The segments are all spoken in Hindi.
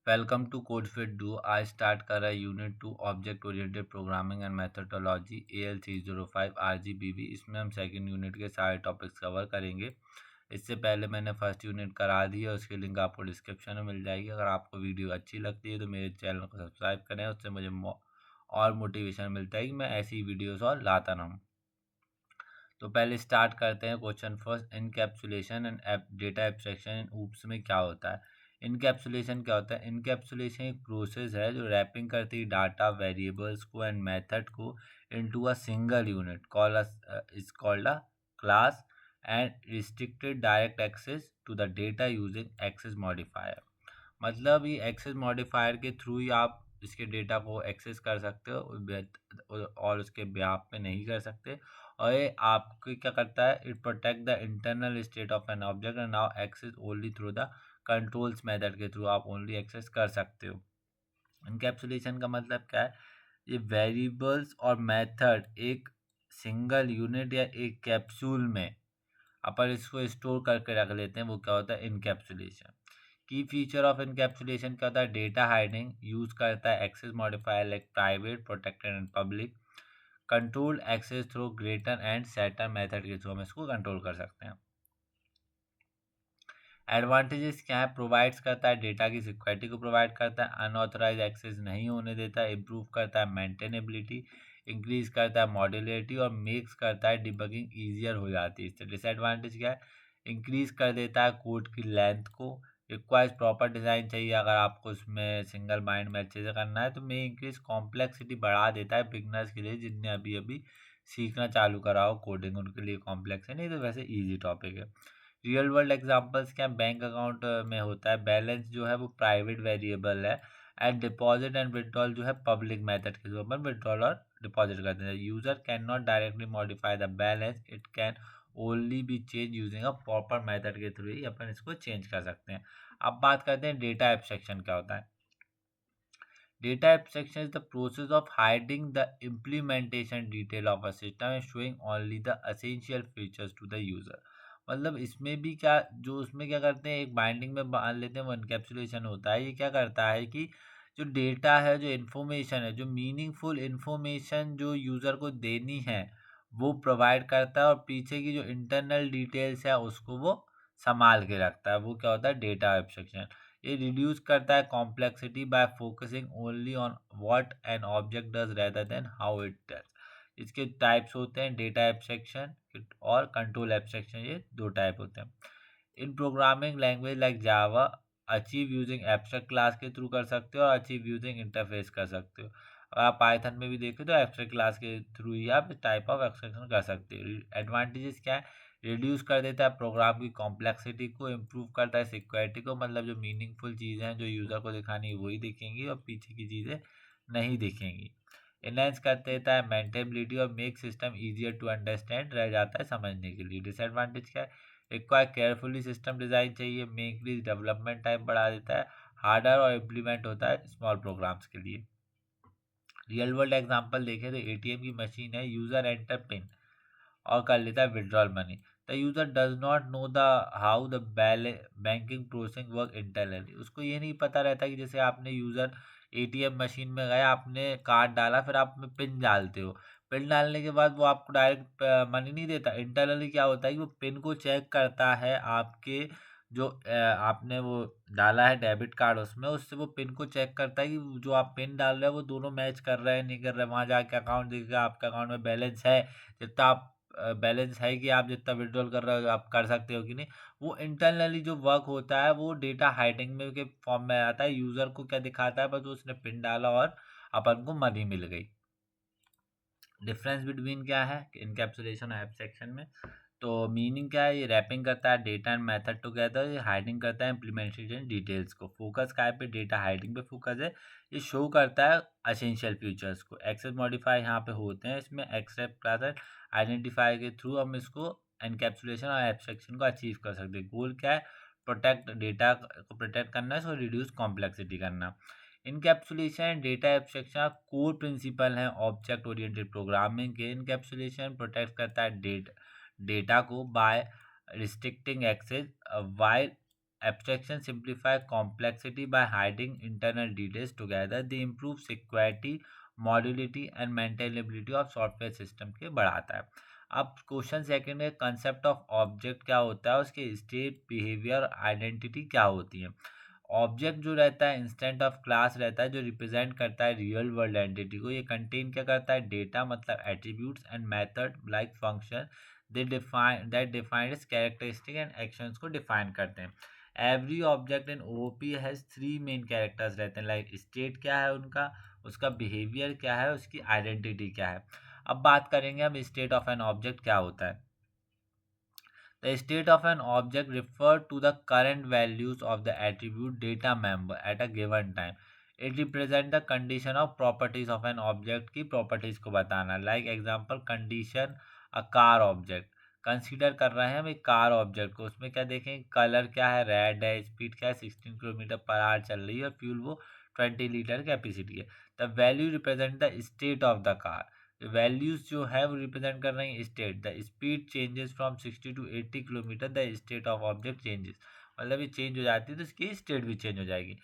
Welcome to Code Fit Do. आज स्टार्ट कर रहा है unit 2 object oriented programming and methodology AL305 RGBB। इसमें हम सेकंड यूनिट के सारे टॉपिक्स कवर करेंगे। इससे पहले मैंने फर्स्ट यूनिट करा दी है, उसकी लिंक आपको डिस्क्रिप्शन में मिल जाएगी। अगर आपको वीडियो अच्छी लगती है तो मेरे चैनल को सब्सक्राइब करें, उससे मुझे और मोटिवेशन मिलता है कि मैं ऐसी वीडियोस और लाता रहूँ। तो पहले स्टार्ट करते हैं question first. Encapsulation and data abstraction in oops में क्या होता है? इनकैप्सुलेशन क्या होता है? इनकैप्सुलेशन एक प्रोसेस है जो रैपिंग करती है डाटा, वेरिएबल्स को एंड मेथड को into a single unit call is called a class and restricted direct access to the data using access modifier. मतलब ये एक्सेस मॉडिफायर के थ्रू ही आप इसके डेटा को एक्सेस कर सकते हो और उसके बेहाफ पे नहीं कर सकते। और ये आपको क्या करता है? It protect the internal state of an object and now access only through the controls method के थ्रू आप ओनली एक्सेस कर सकते हो। इनकैप्सुलेशन का मतलब क्या है? ये वेरिएबल्स और मेथड एक सिंगल यूनिट या एक कैप्सूल में अपन इसको स्टोर करके रख लेते हैं, वो क्या होता है? इनकैप्सुलेशन। की फीचर ऑफ इनकैप्सुलेशन क्या होता है? डेटा हाइडिंग यूज करता है access modifier like private, protected and public. Control access through getter and setter method के थ्रू हम इसको कंट्रोल कर सकते हैं। एडवांटेजेस क्या है? प्रोवाइड्स करता है डेटा की सिक्योरिटी को प्रोवाइड करता है, अनऑथराइज एक्सेस नहीं होने देता है, इम्प्रूव करता है मेंटेनेबिलिटी, इंक्रीज करता है मॉड्यूलरिटी और मेक्स करता है डिबगिंग ईजियर हो जाती है इससे। डिसएडवांटेज क्या है? इंक्रीज कर देता है कोड की लेंथ को, रिक्वायर्स प्रॉपर डिज़ाइन चाहिए अगर आपको उसमें सिंगल माइंड में अच्छे से करना है, तो मे इंक्रीज कॉम्प्लेक्सिटी बढ़ा देता है बिगनर्स के लिए जिनने अभी अभी सीखना चालू करा हो कोडिंग, उनके लिए कॉम्प्लेक्स है, नहीं तो वैसे ईजी टॉपिक है। रियल वर्ल्ड एग्जांपल्स क्या? बैंक अकाउंट में होता है, बैलेंस जो है वो प्राइवेट वेरिएबल है एंड डिपॉजिट एंड विड्रॉल जो है पब्लिक मेथड के थ्रू अपन विड्रॉल और डिपॉजिट करते हैं। User can not directly modify the balance, it can only B change using a proper method के थ्रू ही अपन इसको चेंज कर सकते हैं। अब बात करते हैं डेटा एब्स्ट्रैक्शन क्या होता है। Data abstraction is the process of hiding the implementation detail of a system and showing only the essential features to the user। मतलब इसमें भी क्या, जो उसमें क्या करते हैं, एक बाइंडिंग में बांध लेते हैं, वो एनकैप्सुलेशन होता है। ये क्या करता है कि जो डेटा है, जो इन्फॉर्मेशन है, जो मीनिंगफुल इन्फॉर्मेशन जो यूज़र को देनी है वो प्रोवाइड करता है, और पीछे की जो इंटरनल डिटेल्स है उसको वो संभाल के रखता है। वो क्या होता है? Data abstraction. ये रिड्यूस करता है complexity bye focusing only on what an object does rather than how it does. इसके टाइप्स होते हैं डेटा एब्स्ट्रैक्शन और कंट्रोल एब्स्ट्रैक्शन, ये दो टाइप होते हैं। इन programming language like Java achieve using abstract class के थ्रू कर सकते हो और अचीव यूजिंग इंटरफेस कर सकते हो। अगर आप पाइथन में भी देखें तो एब्स्ट्रैक्ट क्लास के थ्रू ही आप टाइप ऑफ एब्स्ट्रैक्शन कर सकते हो। एडवांटेजेस क्या है? रिड्यूस कर देता है प्रोग्राम की कॉम्प्लेक्सिटी को, इम्प्रूव करता है सिक्योरिटी को, मतलब जो मीनिंगफुल चीज़ें हैं जो यूज़र को दिखानी है वही दिखेंगी और पीछे की चीज़ें नहीं दिखेंगी। इनहेंस कर देता है मेंटेबिलिटी और make system easier to understand, रह जाता है समझने के लिए। डिसएडवांटेज क्या है? रिक्वायर केयरफुली सिस्टम डिज़ाइन चाहिए, मे इंक्रीज डेवलपमेंट टाइम बढ़ा देता है, हार्डर और इम्प्लीमेंट होता है स्मॉल प्रोग्राम्स के लिए। रियल वर्ल्ड एग्जांपल देखें तो एटीएम की मशीन है, यूज़र एंटर पिन और कर लेता है withdrawal money. The user does not know the how the banking processing work internally. उसको ये नहीं पता रहता कि जैसे आपने यूजर एटीएम मशीन में गया, आपने कार्ड डाला, फिर आप में पिन डालते हो, पिन डालने के बाद वो आपको डायरेक्ट मनी नहीं देता। इंटरनली क्या होता है कि वो पिन को चेक करता है, आपके जो आपने वो डाला है डेबिट कार्ड उसमें, उससे वो पिन को चेक करता है कि जो आप पिन डाल रहे हो वो दोनों मैच कर रहे हैं नहीं कर रहे हैं। वहाँ जाके अकाउंट देखेगा, आपके अकाउंट में बैलेंस है, जितना आप बैलेंस है कि आप जितना विड्रॉल कर रहे हो आप कर सकते हो कि नहीं। वो इंटरनली जो वर्क होता है वो डेटा हाइडिंग में के फॉर्म में आता है। यूज़र को क्या दिखाता है? बस उसने पिन डाला और अपन को मनी मिल गई। डिफरेंस बिटवीन क्या है इनकैप्सुलेशन और एब्स्ट्रैक्शन में? तो मीनिंग क्या है? ये रैपिंग करता है डेटा एंड मेथड टुगेदर, ये हाइडिंग करता है इम्प्लीमेंटेशन डिटेल्स को। फोकस काय पे? डेटा हाइडिंग पे फोकस है। ये शो करता है एसेंशियल फीचर्स को। एक्सेस मॉडिफाई यहाँ पे होते हैं, इसमें एक्सेप्ट क्लास आइडेंटिफाई के थ्रू हम इसको एनकैप्सुलेशन और एब्स्ट्रैक्शन को अचीव कर सकते हैं। गोल क्या है? प्रोटेक्ट डेटा को प्रोटेक्ट करना है, इसको रिड्यूस कॉम्प्लेक्सिटी करना। Encapsulation and data abstraction core principle हैं ऑब्जेक्ट ओरिएंटेड प्रोग्रामिंग के। इनकैप्सुलेशन प्रोटेक्ट करता है डेटा को by restricting access, while Abstraction simplify complexity by hiding internal details together. They improve security, modularity and maintainability of software system के बढ़ाता है। अब क्वेश्चन सेकंड है, कंसेप्ट ऑफ ऑब्जेक्ट क्या होता है, उसके स्टेट, बिहेवियर, आइडेंटिटी क्या होती है। ऑब्जेक्ट जो रहता है इंस्टेंट ऑफ क्लास रहता है, जो रिप्रेजेंट करता है रियल वर्ल्ड एंटिटी को। ये कंटेन क्या करता है, डेटा मतलब attributes and method like function define characteristic and actions को डिफाइन करते हैं। Every object in OP has 3 main characters रहते हैं, लाइक स्टेट क्या है उनका, उसका बिहेवियर क्या है, उसकी आइडेंटिटी क्या है। अब बात करेंगे हम स्टेट ऑफ एन ऑब्जेक्ट क्या होता है। The state of an object refer to the current values of the attribute data member at a given time. It represent the condition of properties of an object की properties को बताना। Like example condition a car object. Consider कर रहे हैं हम एक कार ऑब्जेक्ट को, उसमें क्या देखें, कलर क्या है, रेड है, स्पीड क्या है 16 किलोमीटर पर आवर चल रही है, और फ्यूल वो 20 लीटर कैपेसिटी है। The value represent the state of the car. Values जो है वो रिप्रेजेंट कर रही हैं state. The speed changes from 60 to 80 kilometre, the state of object changes, मतलब ये चेंज हो जाती है तो इसकी स्टेट भी चेंज हो जाएगी।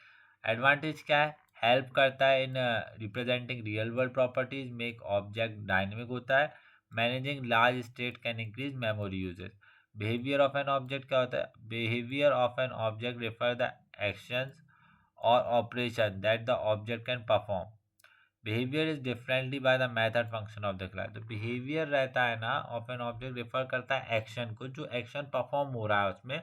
एडवांटेज क्या है, हेल्प करता है in representing real world properties, make object dynamic होता है, managing large state can increase memory uses. Behaviour of an object क्या होता है, behaviour of an object refer the actions और operation that the object can perform. Behaviour is differently by the method function of the class. तो बिहेवियर रहता है ना ऑफ एन ऑब्जेक्ट, रेफर करता है एक्शन को, जो एक्शन परफॉर्म हो रहा है उसमें,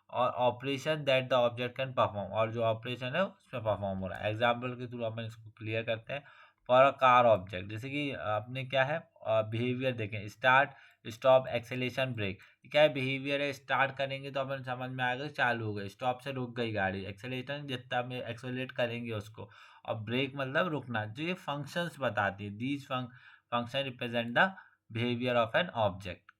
और operation that the object can perform, और जो ऑपरेशन है उसमें परफॉर्म हो रहा है। एग्जाम्पल के थ्रू अपन इसको क्लियर करते हैं। फॉर अ कार ऑब्जेक्ट, जैसे कि आपने क्या है बिहेवियर देखें, स्टार्ट, स्टॉप, एक्सेलेरेशन, ब्रेक। क्या है, बिहेवियर है, स्टार्ट करेंगे तो अपन समझ में आएगा चालू हो गई, स्टॉप से रुक गई गाड़ी, एक्सेलेरेशन जितना में एक्सेलरेट करेंगे उसको, और ब्रेक मतलब रुकना। जो ये फंक्शंस बताती है, these function represent the behaviour of an object.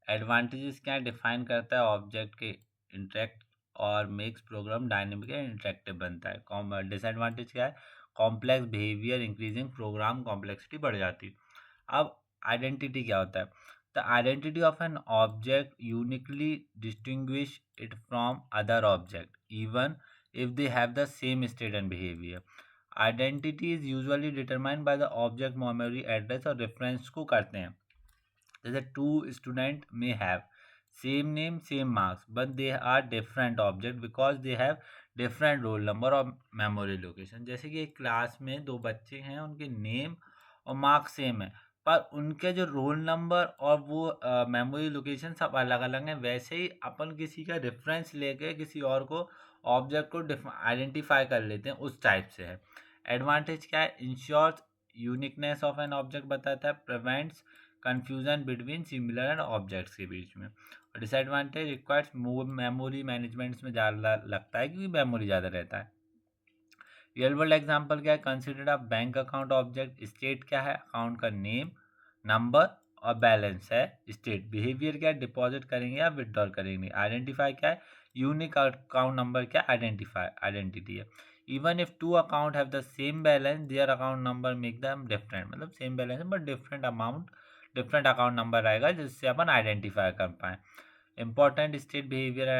Advantages क्या डिफाइन करता है ऑब्जेक्ट के इंटरेक्ट और makes program dynamic and interactive बनता है। डिसएडवांटेज क्या है, complex behaviour, increasing program complexity बढ़ जाती है। अब आइडेंटिटी क्या होता है, the identity of an object uniquely distinguish it from other object even if they have the same state and behavior. Identity is usually determined by the object memory address और reference को करते हैं। जैसे two student may have same name same marks but they are different object because they have different roll number और memory location। जैसे कि एक क्लास में दो बच्चे हैं, उनके नेम और मार्क्स सेम है, पर उनके जो रोल नंबर और वो मेमोरी लोकेशन सब अलग अलग हैं। वैसे ही अपन किसी का रेफरेंस लेके किसी और को ऑब्जेक्ट को आइडेंटिफाई कर लेते हैं, उस टाइप से है। एडवांटेज क्या है, ensures uniqueness of an object बताता है, prevents confusion between similar and objects के बीच में। और डिसएडवांटेज रिक्वायर्स मेमोरी मैनेजमेंट में ज़्यादा लगता है क्योंकि मेमोरी ज़्यादा रहता है। रियल वर्ल्ड एग्जांपल क्या है, consider a bank account object. State क्या है, अकाउंट का नेम, नंबर और बैलेंस है। स्टेट बिहेवियर क्या है, डिपॉजिट करेंगे या विड्रॉल करेंगे। आइडेंटिफाई क्या है, यूनिक अकाउंट नंबर क्या, आइडेंटिफाई आइडेंटिटी है। Even if two account have the same balance their account number make them different, मतलब सेम बैलेंस है but different amount, different account number रहेगा जिससे अपन आइडेंटिफाई कर पाएँ। Important state behavior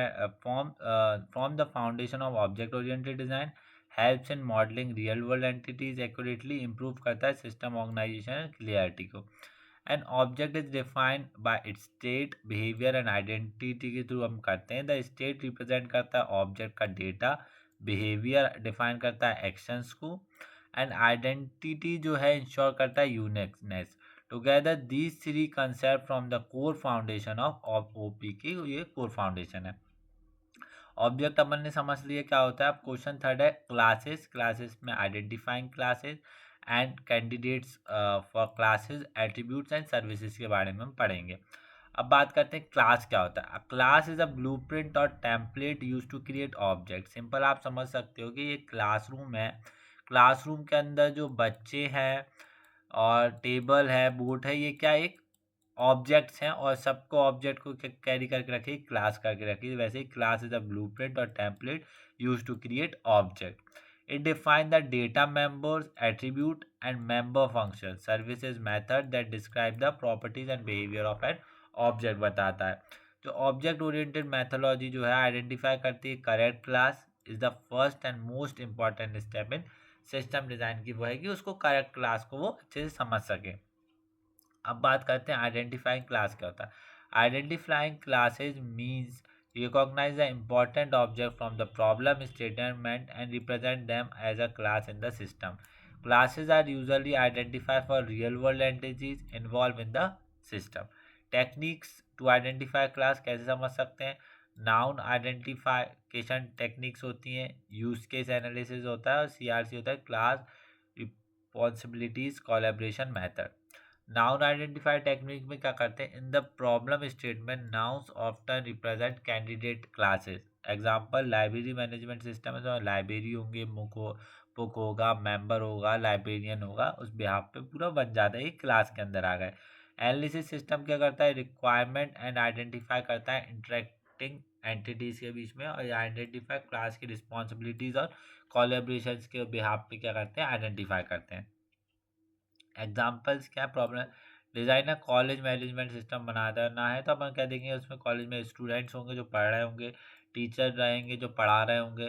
from the foundation of object oriented design, helps in modeling real world entities accurately, improve करता है system organization and clarity को। An object is defined by its state, behavior and identity के थ्रू हम करते हैं। The state represent करता है object का data, behavior define करता है actions को, and identity जो है ensure करता है uniqueness। Together these three concept from the core foundation of OP की, ये कोर फाउंडेशन है। ऑब्जेक्ट अपन ने समझ लिया क्या होता है। अब क्वेश्चन थर्ड है क्लासेस। क्लासेस में identifying classes and candidates for classes, attributes and services के बारे में हम पढ़ेंगे। अब बात करते हैं क्लास क्या होता है। क्लास इज अ ब्लूप्रिंट और template use to create object. Simple आप समझ सकते हो कि ये क्लासरूम है, क्लासरूम के अंदर जो बच्चे हैं और टेबल है, बोर्ड है, ये क्या एक ऑब्जेक्ट्स हैं, और सबको ऑब्जेक्ट को कैरी करके रखिए, क्लास करके रखिए। वैसे ही क्लास इज अ ब्लूप्रिंट और template use to create object. It define the data members, attribute and member function, services, method that describe the properties and behaviour of an object बताता है। जो ऑब्जेक्ट ओरिएंटेड मैथोलॉजी जो है आइडेंटिफाई करती है correct class is the first and most important step in system design की, वो है कि उसको करेक्ट क्लास को वो अच्छे से समझ सके। अब बात करते हैं आइडेंटिफाइंग क्लास क्या होता है। Identifying classes means recognize the important object from the problem statement and represent them as a class in the system. Classes are usually identified for real world entities involved in the system. Techniques to identify class कैसे समझ सकते हैं। नाउन आइडेंटिफिकेशन टेक्निक्स होती हैं, यूज केस एनालिसिस होता है और सीआरसी होता है, class responsibilities collaboration method. Noun identify technique में क्या करते हैं, in the problem statement nouns often represent candidate classes. Example library management system है तो लाइब्रेरी होंगे, बुक होगा, मेंबर होगा, लाइब्रेरियन होगा, उस बिहाफ पे पूरा बन जाता है, ये क्लास के अंदर आ गए। एनालिसिस सिस्टम क्या करता है, रिक्वायरमेंट एंड आइडेंटिफाई करता है इंटरेक्टिंग एंटिटीज के बीच में, और आइडेंटिफाई क्लास की रिस्पॉन्सिबिलिटीज और कोलेब्रेशन के बिहाफ पे क्या करते हैं, आइडेंटिफाई करते हैं। एग्जाम्पल्स क्या problem, designer college management system बनाना है तो अपन क्या देखेंगे, उसमें कॉलेज में स्टूडेंट्स होंगे जो पढ़ रहे होंगे, टीचर रहेंगे जो पढ़ा रहे होंगे,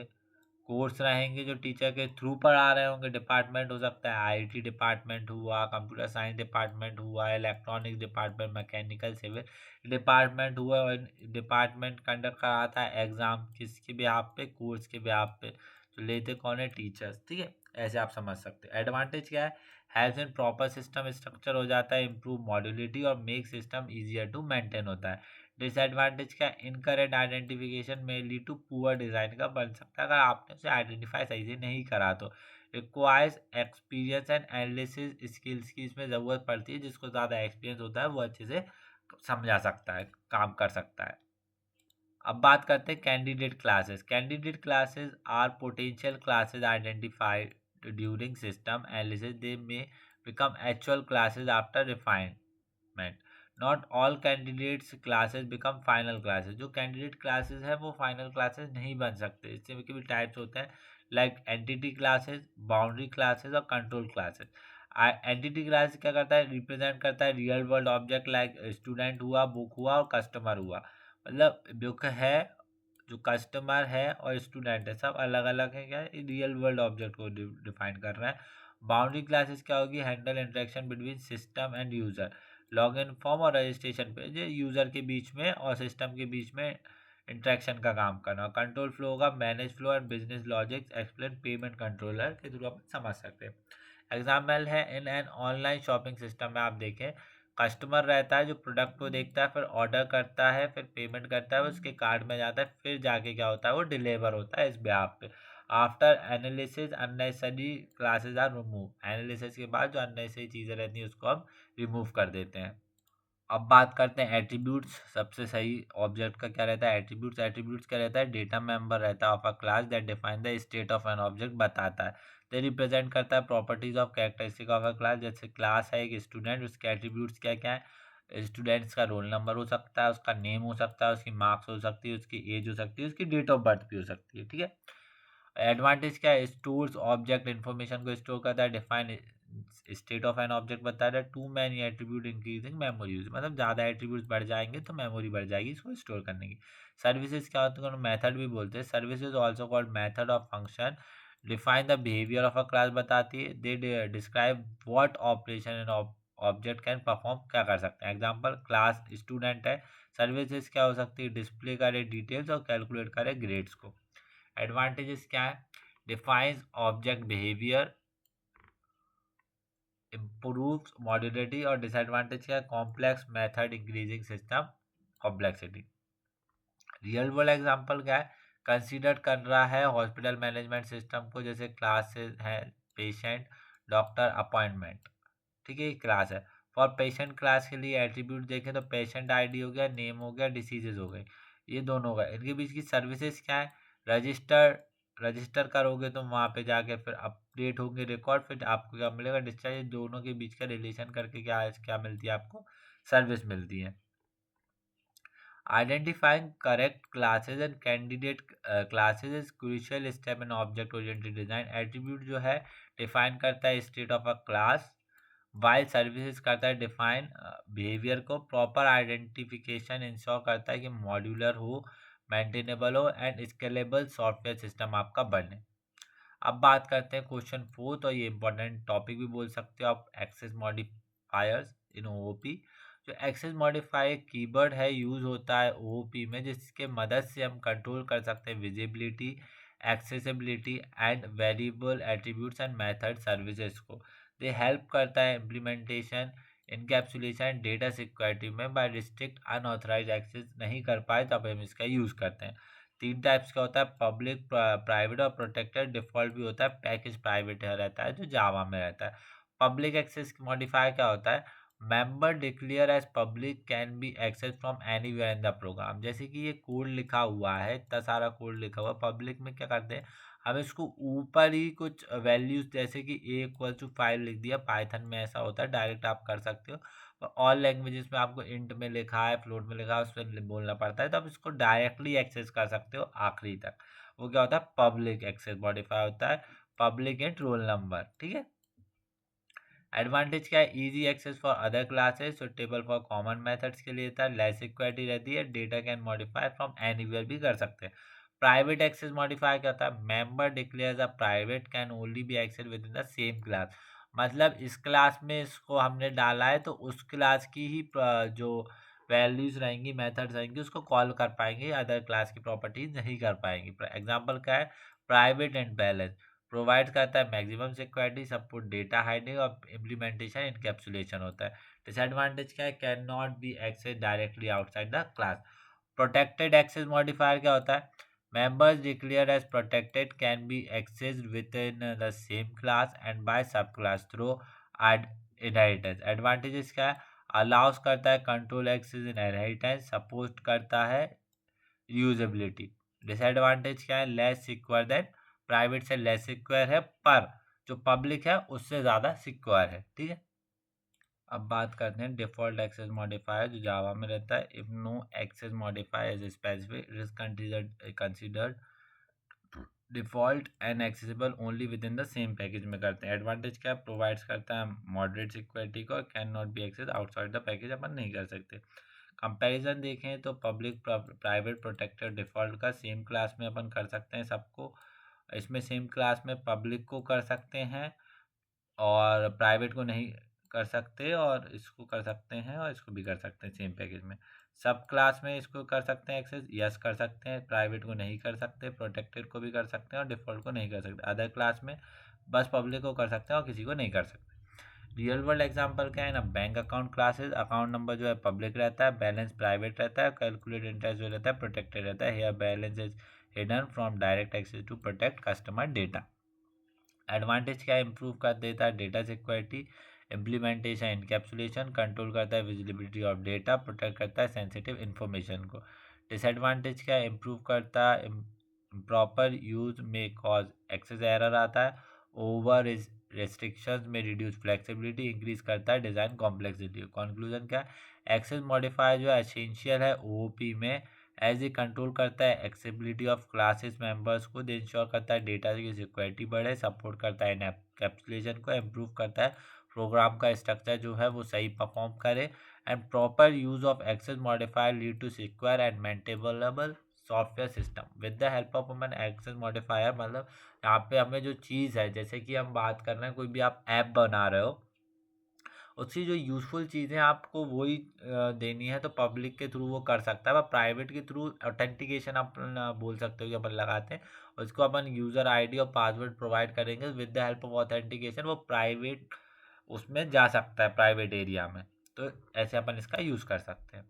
कोर्स रहेंगे जो टीचर के थ्रू पढ़ा रहे होंगे, डिपार्टमेंट हो सकता है आईटी डिपार्टमेंट हुआ, कंप्यूटर साइंस डिपार्टमेंट हुआ, electronics department, mechanical civil department हुआ, और डिपार्टमेंट कंडक्ट कराता है एग्ज़ाम किसके बिहाफ पे, कोर्स के बिहाफ पे, तो लेते कौन है, टीचर्स। ठीक है, ऐसे आप समझ सकते हैं। एडवांटेज क्या है, has in proper system structure हो जाता है, इम्प्रूव मॉड्यूलिटी और make system easier to maintain होता है। डिसएडवांटेज क्या, इनकरेक्ट आइडेंटिफिकेशन में लीड टू पुअर डिज़ाइन का बन सकता है, अगर आपने उसे आइडेंटिफाई सही से नहीं करा तो। Requires experience and analysis skills की इसमें ज़रूरत पड़ती है, जिसको ज़्यादा एक्सपीरियंस होता है वो अच्छे से समझा सकता है, काम कर सकता है। अब बात करते हैं candidate classes. Candidate classes are potential classes identified during system analysis, they may become actual classes after refinement. Not all candidates classes become final classes, जो कैंडिडेट क्लासेस है वो फाइनल क्लासेस नहीं बन सकते। इससे भी टाइप्स होते हैं like entity classes, boundary classes और कंट्रोल क्लासेस। एंटिटी क्लास क्या करता है, रिप्रेजेंट करता है real world object like student हुआ, बुक हुआ और कस्टमर हुआ। मतलब बुक है, जो कस्टमर है और स्टूडेंट है, सब अलग अलग है, क्या रियल वर्ल्ड ऑब्जेक्ट को डिफाइन कर रहा है। बाउंड्री क्लासेस क्या होगी, handle interaction between system and user, login form और रजिस्ट्रेशन पेज, यूजर के बीच में और सिस्टम के बीच में इंटरेक्शन का काम करना। कंट्रोल फ्लो होगा, manage flow and business logics explain payment controller के थ्रू अपन समझ सकते हैं। एग्जाम्पल है in an online shopping system में आप देखें, कस्टमर रहता है जो प्रोडक्ट को देखता है, फिर ऑर्डर करता है, फिर पेमेंट करता है, उसके कार्ड में जाता है, फिर जाके क्या होता है, वो डिलीवर होता है इस बिहाफ पे। After analysis unnecessary classes are remove, analysis के बाद जो अननेसेसरी चीज़ें रहती हैं उसको हम रिमूव कर देते हैं। अब बात करते हैं एट्रीब्यूट्स। सबसे सही ऑब्जेक्ट का क्या रहता है, एट्रीब्यूट्स। एट्रीब्यूट्स क्या रहता है, डेटा मेंबर रहता है of a class that define the state of an object, बताता है। तो रिप्रेजेंट करता है properties of characteristic of a class, जैसे क्लास है एक स्टूडेंट, उसके एट्रीब्यूट्स क्या क्या है, स्टूडेंट्स का रोल नंबर हो सकता है, उसका नेम हो सकता है, उसकी मार्क्स हो सकती है, उसकी एज हो सकती है, उसकी डेट ऑफ बर्थ भी हो सकती है। ठीक है, एडवांटेज क्या है, स्टोर्स ऑब्जेक्ट इन्फॉर्मेशन को स्टोर करता है, define state of an object बता रहा है, too many attribute increasing memory use, मतलब ज़्यादा एट्रीब्यूट्स बढ़ जाएंगे तो मेमोरी बढ़ जाएगी इसको स्टोर करने की। सर्विसेज क्या होते हैं, मेथड भी बोलते हैं, services also called method of function, define the behaviour of a class, बताती है, they describe what operation an object can perform, क्या कर सकते हैं। एग्जांपल क्लास स्टूडेंट है, सर्विसेज क्या हो सकती है, डिस्प्ले करे डिटेल्स और कैलकुलेट करे ग्रेड्स को। एडवांटेजेस क्या है, defines object behaviour, improves modularity, और डिसएडवांटेज क्या है, complex method increasing system complexity. Real world example क्या है, कंसीडर कर रहा है हॉस्पिटल मैनेजमेंट सिस्टम को, जैसे क्लासेस है पेशेंट, डॉक्टर, अपॉइंटमेंट। ठीक है, ये क्लास है। फॉर पेशेंट क्लास के लिए एट्रीब्यूट देखें तो पेशेंट आईडी हो गया, नेम हो गया, डिसीजेज हो गए, ये दोनों हो गए। इनके बीच की सर्विसेज क्या है, रजिस्टर, रजिस्टर करोगे तो वहाँ पे जाके फिर अपडेट होंगे रिकॉर्ड, फिर आपको क्या मिलेगा, डिस्चार्ज। दोनों के बीच का रिलेशन करके क्या क्या मिलती है आपको, सर्विस मिलती है। Identifying correct classes and candidate classes is crucial step in object oriented design. Attribute जो है डिफाइन करता है state of a class, while services करता है डिफाइन बिहेवियर को। प्रॉपर आइडेंटिफिकेशन इंश्योर करता है कि मॉड्यूलर हो, मेंटेनेबल हो एंड स्केलेबल सॉफ्टवेयर सिस्टम आपका बने। अब बात करते हैं क्वेश्चन 4, तो ये इंपॉर्टेंट टॉपिक भी बोल सकते हो आप, एक्सेस मॉडिफायर्स इन ओओपी। जो एक्सेस मॉडिफायर कीवर्ड है यूज होता है ओओपी में, जिसके मदद से हम कंट्रोल कर सकते हैं visibility, accessibility and variable attributes and method services को। दे हेल्प करता है इम्प्लीमेंटेशन, इनकैप्सुलेशन, डेटा सिक्योरिटी में। बाय रिस्ट्रिक्ट अनऑथराइज एक्सेस नहीं कर पाए तब हम इसका यूज़ करते हैं। 3 टाइप्स का होता है, पब्लिक, प्राइवेट और प्रोटेक्टेड। डिफ़ॉल्ट भी होता है, पैकेज प्राइवेट रहता है जो जावा में रहता है। पब्लिक एक्सेस मॉडिफायर क्या होता है? Member declare as public can be access from anywhere in the program. जैसे कि ये कोड लिखा हुआ है, इतना सारा कोड लिखा हुआ है, पब्लिक में क्या करते हैं, हम इसको ऊपर ही कुछ वैल्यूज जैसे कि a=5 लिख दिया। पाइथन में ऐसा होता है, डायरेक्ट आप कर सकते हो। ऑल लैंग्वेजेस में आपको इंट में लिखा है, फ्लोट में लिखा है, उसमें बोलना पड़ता है, तो आप इसको डायरेक्टली एक्सेस कर सकते हो आखिरी तक। वो क्या होता है? पब्लिक एक्सेस मॉडिफायर होता है, पब्लिक एंड रोल नंबर। ठीक है। एडवांटेज क्या है? Easy access for other classes, suitable for common methods के लिए था, लेस सिक्योरिटी रहती है, data can modify from anywhere भी कर सकते हैं। प्राइवेट एक्सेस मॉडिफायर क्या होता है? Member declares a private can only be access within the same class. मतलब इस क्लास में इसको हमने डाला है तो उस क्लास की ही जो वैल्यूज रहेंगी, मेथड्स रहेंगी, उसको कॉल कर पाएंगे, अदर क्लास की प्रॉपर्टीज नहीं कर पाएंगे। एग्जाम्पल क्या है? प्राइवेट एंड बैलेंस प्रोवाइड करता है maximum security, support data hiding और इम्प्लीमेंटेशन इनकैप्सुलेशन होता है। डिसएडवांटेज क्या है? Can not be access directly outside the class. Protected access modifier क्या होता है? Members declare as protected can be accessed within the same class and by sub class through inheritance. Advantages क्या है? अलाउस करता है control access in inheritance, support करता है यूजेबिलिटी। डिसएडवांटेज क्या है? लेस सिक्योर देन, प्राइवेट से लेस सिक्योर है, पर जो पब्लिक है उससे ज़्यादा सिक्योर है। ठीक है। अब बात करते हैं डिफ़ॉल्ट एक्सेस मॉडिफायर जो जावा में रहता है। If no access modifier is specific, it is considered default and accessible only within the same package में करते हैं। एडवांटेज क्या प्रोवाइड्स करता है? मॉडरेट सिक्योरिटी को, can not be access outside the package, अपन नहीं कर सकते। कंपैरिजन देखें तो पब्लिक, प्राइवेट, प्रोटेक्टेड, डिफ़ॉल्ट का सेम क्लास में अपन कर सकते हैं सबको। इसमें सेम क्लास में पब्लिक को कर सकते हैं और प्राइवेट को नहीं कर सकते, और इसको कर सकते हैं और इसको भी कर सकते हैं सेम पैकेज में। सब क्लास में इसको कर सकते हैं एक्सेस, यस कर सकते हैं। प्राइवेट को नहीं कर सकते, प्रोटेक्टेड को भी कर सकते हैं और डिफ़ॉल्ट को नहीं कर सकते। अदर क्लास में बस पब्लिक को कर सकते हैं और किसी को नहीं कर सकते। रियल वर्ल्ड एग्जांपल क्या है ना? Bank account classes, account number जो है पब्लिक रहता है, बैलेंस प्राइवेट रहता है, कैलकुलेट इंटरेस्ट जो रहता है प्रोटेक्टेड रहता है। Here balance is hidden from direct access to protect customer data. Advantage क्या इम्प्रूव कर देता है? Data security, implementation, encapsulation, control करता है विजिबिलिटी ऑफ डेटा, प्रोटेक्ट करता है सेंसिटिव इन्फॉर्मेशन को। डिसएडवांटेज क्या है? इम्प्रूव करता है प्रॉपर यूज में कॉज एक्सेस एरर आता है, ओवर रेस्ट्रिक्शंस में रिड्यूस फ्लेक्सिबिलिटी, इंक्रीज करता है डिज़ाइन कॉम्प्लेक्सिटी। कंक्लूजन क्या है? एक्सेस मॉडिफायर जो है एसेंशियल है ओओपी में, एज ए कंट्रोल करता है एक्सेसिबिलिटी ऑफ क्लासेस मेंबर्स को, दे इंश्योर करता है डेटा की सिक्योरिटी बढ़े, सपोर्ट करता है कैप्सुलेशन को, इम्प्रूव करता है प्रोग्राम का स्ट्रक्चर जो है वो सही परफॉर्म करे, and proper use of access modifier lead to secure and maintainable software system with the help of an access modifier. मतलब यहाँ पे हमें जो चीज़ है, जैसे कि हम बात कर रहे हैं कोई भी आप ऐप बना रहे हो, उसकी जो यूज़फुल चीज़ें आपको वही देनी है, तो पब्लिक के थ्रू वो कर सकता है। पर प्राइवेट के थ्रू ऑथेंटिकेशन अपन बोल सकते हो कि अपन लगाते हैं, उसको अपन यूज़र आईडी और पासवर्ड प्रोवाइड करेंगे, with the help of authentication वो प्राइवेट उसमें जा सकता है, प्राइवेट एरिया में। तो ऐसे अपन इसका यूज़ कर सकते हैं।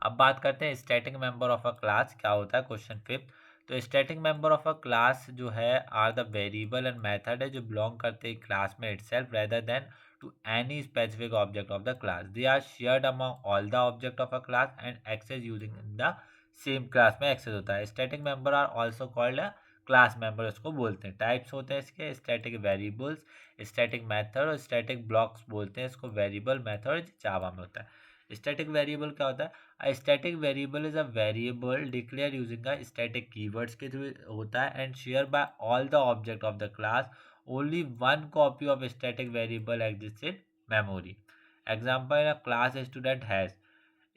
अब बात करते हैं static member of a class क्या होता है, क्वेश्चन 5। तो static member of a class जो है are the variable and method है जो बिलोंग करते हैं क्लास में itself rather than to any specific object of the class. They are shared among all the object of a class and access using in the same class में एक्सेस होता है। Static member are also called class member, उसको बोलते हैं। टाइप्स होते हैं इसके, स्टैटिक वेरिएबल्स, स्टैटिक मेथड और स्टैटिक ब्लॉक्स बोलते हैं इसको। वेरिएबल मेथड जावा में होता है। स्टैटिक वेरिएबल क्या होता है? A static variable is a variable declared using a static keywords के थ्रू होता है, and shared by all the object of the class only one copy of static variable exists in memory. Example, a class student has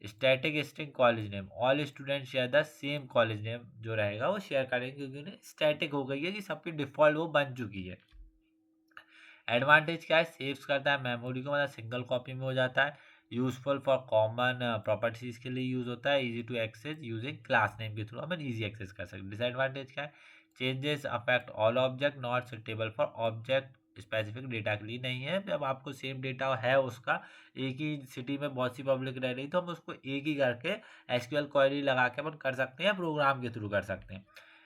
static string college name, all students share the same college name, जो रहेगा वो शेयर करेंगे क्योंकि उन्हें स्टैटिक हो गई है कि सबकी डिफॉल्ट वो बन चुकी है। एडवांटेज क्या है, सेव्स करता है मेमोरी को, मतलब सिंगल कॉपी में हो जाता है। यूजफुल फॉर कॉमन प्रॉपर्टीज के लिए यूज होता है। Easy to access using class name के थ्रू अपन इजी एक्सेस कर सकते हैं। डिसएडवांटेज क्या है, changes affect all object, not suitable for object specific data के लिए नहीं है। जब आपको सेम डेटा है उसका, एक ही सिटी में बहुत सी पब्लिक रह रही तो हम उसको एक ही करके एसक्यूएल क्वेरी लगा के अपन कर सकते हैं, प्रोग्राम के थ्रू कर सकते हैं।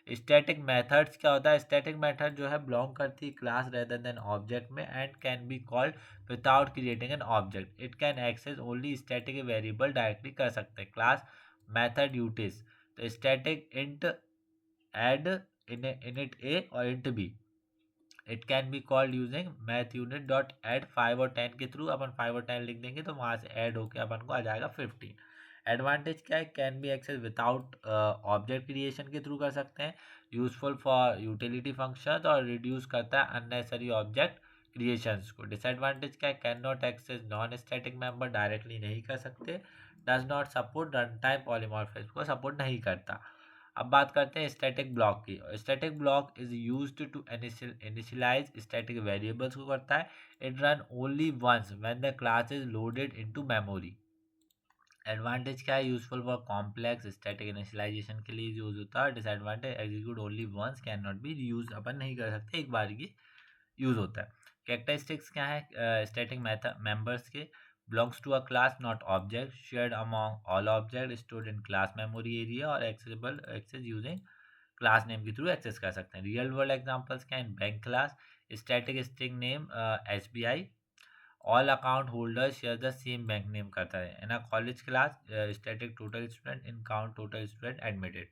स्टैटिक मेथड्स क्या होता है, स्टैटिक मेथड जो है बिलोंग करती है क्लास रेदर देन ऑब्जेक्ट में and can be called without creating an object. It can access only static variable directly कर सकते हैं। क्लास मेथड यूटिस, तो static int add init a और int b, it can be called using math unit dot add 5 और 10 के थ्रू। अपन 5 और 10 लिख देंगे तो वहाँ से ऐड होकर अपन को आ जाएगा 15। एडवांटेज क्या है, can be access without object creation के थ्रू कर सकते हैं। यूजफुल फॉर यूटिलिटी फंक्शन और रिड्यूस करता है अननेसेसरी ऑब्जेक्ट क्रिएशंस को। डिसएडवांटेज क्या है, can not access non static member, directly नहीं कर सकते। Does not support run time polymorphism को सपोर्ट नहीं करता। अब बात करते हैं स्टैटिक ब्लॉक की। Static block is used to initialize static variables को करता है। It run only once when the class is loaded into memory. Advantage क्या है, useful for complex static initialization के लिए यूज होता है। Disadvantage, execute only once, can not be reuse, अपन नहीं कर सकते, एक बार की यूज होता है। कैरेक्टरिस्टिक्स क्या है स्टैटिक मेथड मेंबर्स के, belongs to a class not object, shared among all objects, stored in class memory area और accessible access using class name के थ्रू एक्सेस कर सकते हैं। रियल वर्ल्ड एग्जांपल्स क्या है, bank class, static string name SBI, all account holder share the same bank name करता है। In a college class, static total student in count total student admitted.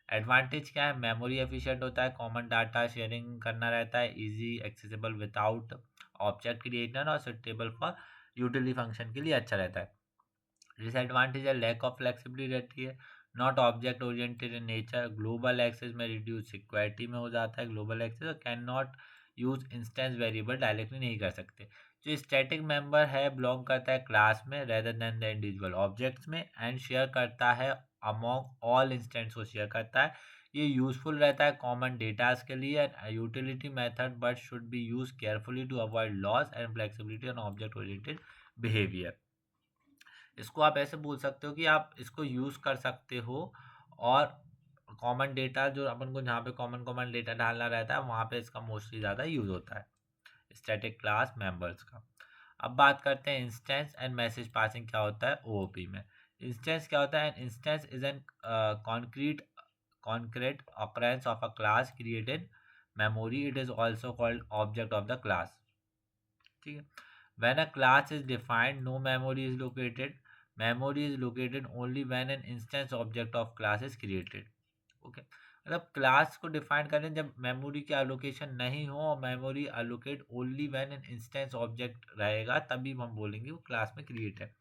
Advantage क्या है, मेमोरी एफिशिएंट होता है, कॉमन डाटा शेयरिंग करना रहता है, easy accessible without object creator और सुटेबल फॉर यूटिलिटी फंक्शन के लिए अच्छा रहता है। डिसएडवांटेज है, लैक ऑफ फ्लेक्सिबिलिटी रहती है, not object oriented in nature, global access में रिड्यूस सिक्योरिटी में हो जाता है ग्लोबल एक्सेस, और can not use instance variable directly नहीं कर सकते। जो स्टैटिक मेंबर है बिलोंग करता है क्लास में rather than the individual objects में एंड शेयर करता है अमॉन्ग ऑल इंस्टेंस को शेयर करता है। ये यूजफुल रहता है कॉमन डेटास के लिए utility method, but should be use carefully to avoid loss and flexibility on object oriented behaviour. इसको आप ऐसे बोल सकते हो कि आप इसको यूज़ कर सकते हो और कॉमन डेटा जो अपन को जहाँ पे कॉमन कॉमन डेटा डालना रहता है वहाँ पे इसका मोस्टली ज़्यादा यूज़ होता है स्टैटिक क्लास मेंबर्स का। अब बात करते हैं इंस्टेंस एंड मैसेज पासिंग क्या होता है ओओपी में। इंस्टेंस क्या होता है, instance is an concrete occurrence of a class created memory. It is also called object of the class, ठीक है। when a class is defined, no memory is located. Memory is located only when an instance object of class is created. Okay, मतलब क्लास को डिफाइन करें जब मेमोरी की अलोकेशन नहीं हो और memory allocate only when an instance object रहेगा, तभी हम बोलेंगे वो क्लास में क्रिएट है।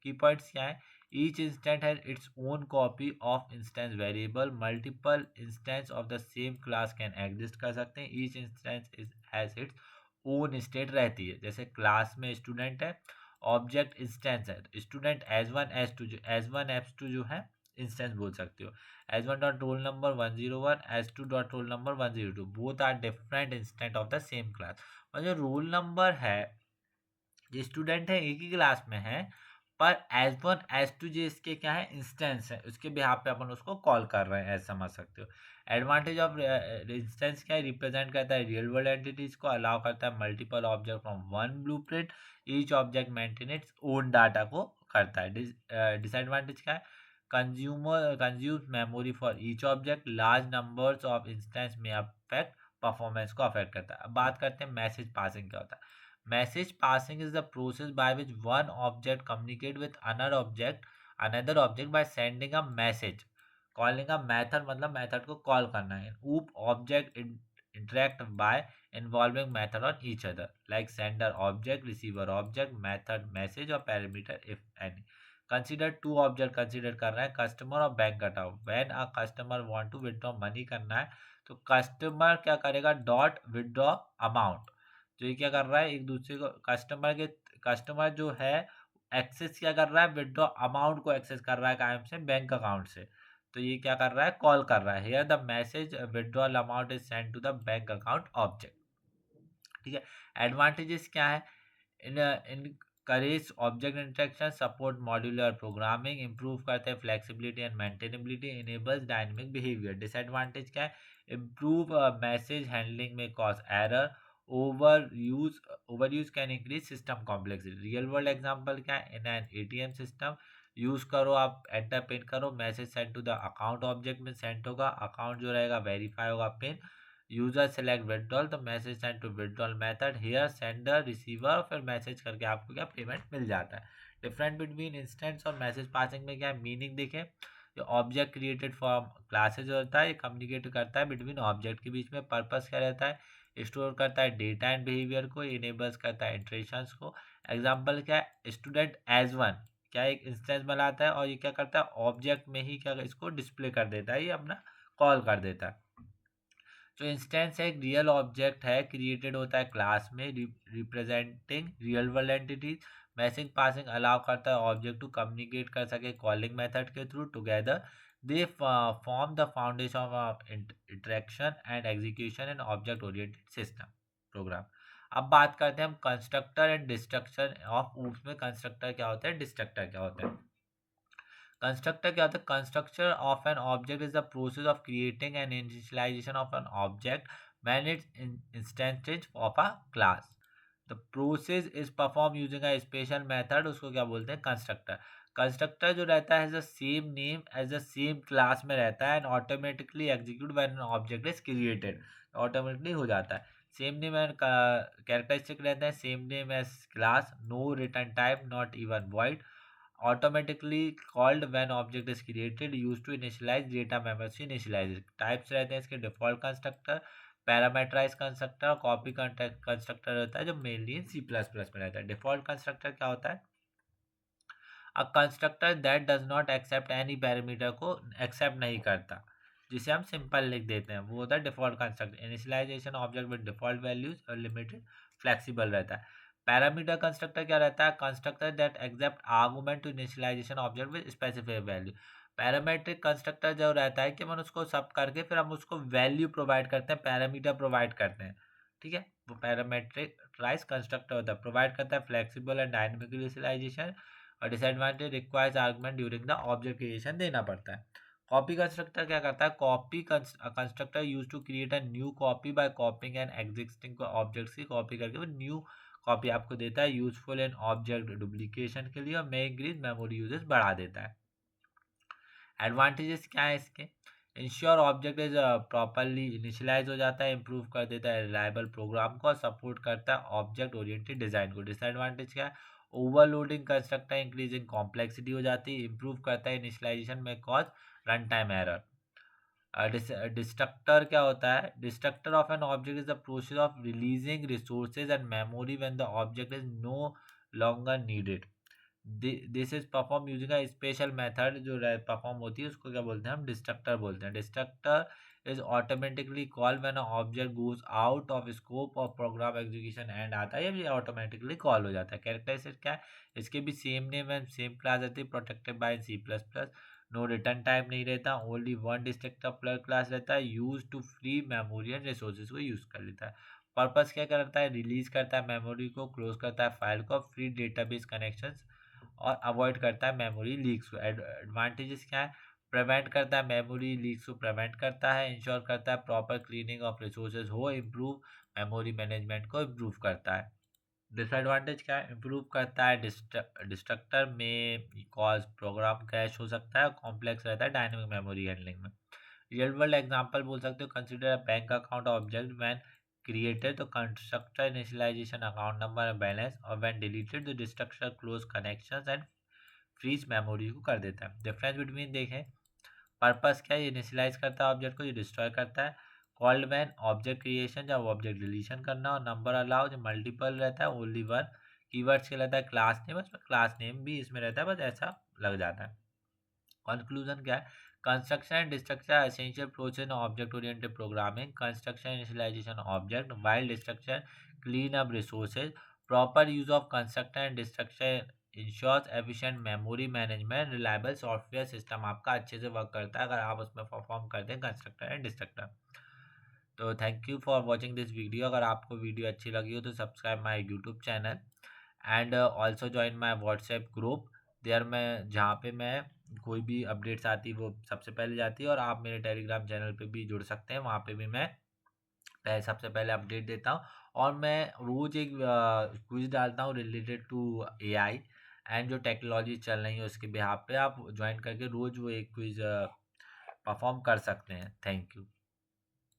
की पॉइंट्स क्या है, each instance has its own copy of instance variable, multiple instance of the same class can exist कर सकते हैं। Each instance has its own state रहती है, जैसे क्लास में स्टूडेंट है, ऑब्जेक्ट इंस्टेंस है, स्टूडेंट S1 S2 जो S1 S2 जो है इंस्टेंस बोल सकते हो। S1 dot roll number 101, S2 dot roll number 102, both are different instant of the same class. और जो रोल नंबर है, जो स्टूडेंट है एक ही क्लास में है, पर S1 S2 जो इसके क्या है इंस्टेंस है, उसके बिहाफ पे अपन उसको कॉल कर रहे हैं, ऐसे समझ सकते हो। एडवांटेज ऑफ इंस्टेंस क्या है, रिप्रेजेंट करता है रियल वर्ल्ड एंटिटीज को, अलाउ करता है multiple object from one blueprint, each object maintain its own data को करता है। डिसएडवांटेज क्या है, consumes memory for each object, large numbers of instance में अफेक्ट परफॉर्मेंस को अफेक्ट करता है। अब बात करते हैं मैसेज पासिंग क्या होता है। Message passing is the process by which one object communicate with another object by sending a message. Calling a method मतलब method को call करना है। Oop object interact by involving method on each other like sender object, receiver object, method, message और parameter if any. Consider two object consider कर रहे हैं, customer और bank account. When a customer want to withdraw money करना है तो कस्टमर क्या करेगा, डॉट विदड्रॉ अमाउंट, तो ये क्या कर रहा है, एक दूसरे को कस्टमर जो है एक्सेस क्या कर रहा है, विदड्रॉ अमाउंट को एक्सेस कर रहा है कायम से बैंक अकाउंट से, तो ये क्या कर रहा है, कॉल कर रहा है। Here the message withdrawal amount is send to the bank account object. ठीक है, एडवांटेजेस क्या है, encourage object interaction, support modular programming, improve करते हैं flexibility and maintainability, enables dynamic behaviour. Disadvantage क्या है, इंप्रूव मैसेज हैंडलिंग में cause error, over use can increase system complexity. Real world example क्या है, in an ATM system use करो, आप एंटर पिन करो, message send to the account object में सेंड होगा, अकाउंट जो रहेगा वेरीफाई होगा पिन, यूजर सेलेक्ट विड्रॉल, तो message send to withdrawal method, here sender receiver, फिर मैसेज करके आपको क्या पेमेंट मिल जाता है। डिफरेंट बिटवीन इंस्टेंस और मैसेज पासिंग में क्या है, मीनिंग देखें, जो ऑब्जेक्ट क्रिएटेड फ्रॉम क्लासेज होता है, ये कम्युनिकेट करता है बिटवीन ऑब्जेक्ट के बीच में, पर्पस क्या रहता है, स्टोर करता है डेटा एंड बिहेवियर को, इनेबल्स करता है इंटरेक्शंस को। एग्जांपल क्या है, स्टूडेंट एज वन, क्या एक इंस्टेंस बनाता है और ये क्या करता है, ऑब्जेक्ट में ही क्या इसको डिस्प्ले कर देता है, ये अपना कॉल कर देता है। जो इंस्टेंस है एक रियल ऑब्जेक्ट है, क्रिएटेड होता है क्लास में, representing real world entities. Message passing allow करता है ऑब्जेक्ट टू कम्युनिकेट कर सके कॉलिंग मेथड के through, together they form the foundation of interaction and execution in object oriented system program. अब बात करते हैं हम constructor and destruction of oops में। कंस्ट्रक्टर क्या होता है, डिस्ट्रक्टर क्या होता है। कंस्ट्रक्टर क्या होता है, constructor of an object is the process of creating and initialization of an object when its instances of a class. The process is perform using a special method, उसको क्या बोलते हैं, कंस्ट्रक्टर। कंस्ट्रक्टर जो रहता है the same name as the same class में रहता है and automatically execute when an object is created, automatically हो जाता है। सेम नेम एंड कैरेक्टरिस्टिक रहते हैं, same name as class, no return type, not even void, automatically called when object is created, used to initialize data members से initialize। टाइप्स रहते हैं इसके, default constructor, parameterize constructor, copy constructor होता है जो मेनली सी प्लस प्लस में रहता है। डिफॉल्ट कंस्ट्रक्टर क्या होता है, a constructor that does not accept any parameter को एक्सेप्ट नहीं करता, जिसे हम सिंपल लिख देते हैं, वो होता है default constructor. Initialization object with default values और लिमिटेड फ्लेक्सिबल रहता है। पैरामीटर कंस्ट्रक्टर क्या रहता है, constructor that accept argument to initialization object with specific value. Parametric constructor जो रहता है कि हम उसको सब करके फिर हम उसको वैल्यू प्रोवाइड करते हैं, पैरामीटर प्रोवाइड करते हैं। ठीक है, वो पैरामीट्रिक कंस्ट्रक्टर होता है, प्रोवाइड करता है फ्लेक्सिबल एंड डायनेमिक इनिशियलाइजेशन, और disadvantage requires argument during the object creation देना पड़ता है। कॉपी कंस्ट्रक्टर क्या करता है, copy constructor use to create a new copy by copying an existing objects की कॉपी करके वो न्यू कॉपी आपको देता है, यूजफुल इन ऑब्जेक्ट डुप्लीकेशन के लिए, और मे इंक्रीज मेमोरी यूजेस बढ़ा देता है। एडवांटेजेस क्या है इसके, ensure object is properly initialize हो जाता है, इंप्रूव कर देता है रिलायबल प्रोग्राम को, सपोर्ट करता है ऑब्जेक्ट ओरिएंटेड डिजाइन को। डिसएडवांटेज क्या है, ओवरलोडिंग कंस्ट्रक्टर, इंक्रीजिंग कॉम्प्लेक्सिटी हो जाती है, इंप्रूव करता है इनिशियलाइजेशन में cause run time error. Destructor क्या होता है, destructor of an object is the process of releasing resources and memory when the object is no longer needed. This is perform using a special method, जो परफॉर्म होती है उसको क्या बोलते हैं हम, डिस्ट्रक्टर बोलते हैं। Destructor is automatically call when a object goes out of scope of program execution and आता है, ये ऑटोमेटिकली कॉल हो जाता है। कैरेक्टरिस्टिक क्या है, इसके भी same name and same class रहती है, protected by C plus plus, no return type नहीं रहता, only one destructor plus class रहता है, use to free memory and resources को यूज कर लेता है। पर्पस क्या करता है, रिलीज करता है मेमोरी को, क्लोज करता है फाइल को, फ्री डेटाबेस कनेक्शंस, और अवॉइड करता है मेमोरी लीक्स को। एडवांटेजेस क्या है, प्रिवेंट करता है मेमोरी लीक्स को, प्रिवेंट करता है, इंश्योर करता है प्रॉपर क्लीनिंग ऑफ रिसोर्सेज हो, इम्प्रूव मेमोरी मैनेजमेंट को इम्प्रूव करता है। डिसएडवांटेज क्या है, इम्प्रूव करता है डिस्ट्रक्टर में कॉज प्रोग्राम क्रैश हो सकता है, कॉम्प्लेक्स रहता है डायनेमिक मेमोरी हैंडलिंग में। रियल वर्ल्ड एग्जांपल बोल सकते हो, consider a bank account object when created the constructor initialization account number and balance, और when deleted the destructor close connections and freeze memory को कर देता है। डिफरेंस बिटवीन देखें, पर्पस क्या है, ये इनिशियलाइज करता है ऑब्जेक्ट को, ये डिस्ट्रॉय करता है। कॉल्ड व्हेन ऑब्जेक्ट क्रिएशन, जब ऑब्जेक्ट डिलीशन करना, और नंबर अलाउ जो मल्टीपल रहता है, ओनली वन। कीवर्ड्स के रहता है क्लास नेम, उसमें क्लास नेम भी इसमें रहता है, बस ऐसा लग जाता है। कंक्लूजन क्या है, Construction and destruction are essential process in object-oriented programming. Construction initialization object, while destruction clean up resources. Proper use of construction and destruction ensures efficient memory management. Reliable software system आपका अच्छे से वर्क करता है अगर आप उसमें परफॉर्म करते हैं कंस्ट्रक्टर एंड डिस्ट्रक्टर। तो thank you for watching this video. अगर आपको वीडियो अच्छी लगी हो तो subscribe my YouTube channel and also join my WhatsApp group. There मैं जहाँ पे मैं कोई भी अपडेट्स आती है वो सबसे पहले जाती है, और आप मेरे टेलीग्राम चैनल पे भी जुड़ सकते हैं, वहाँ पे भी मैं सबसे पहले अपडेट देता हूँ। और मैं रोज़ एक क्विज डालता हूँ रिलेटेड टू एआई एंड जो टेक्नोलॉजी चल रही है उसके बिहाफ पे आप ज्वाइन करके रोज़ वो एक क्विज परफॉर्म कर सकते हैं। Thank you.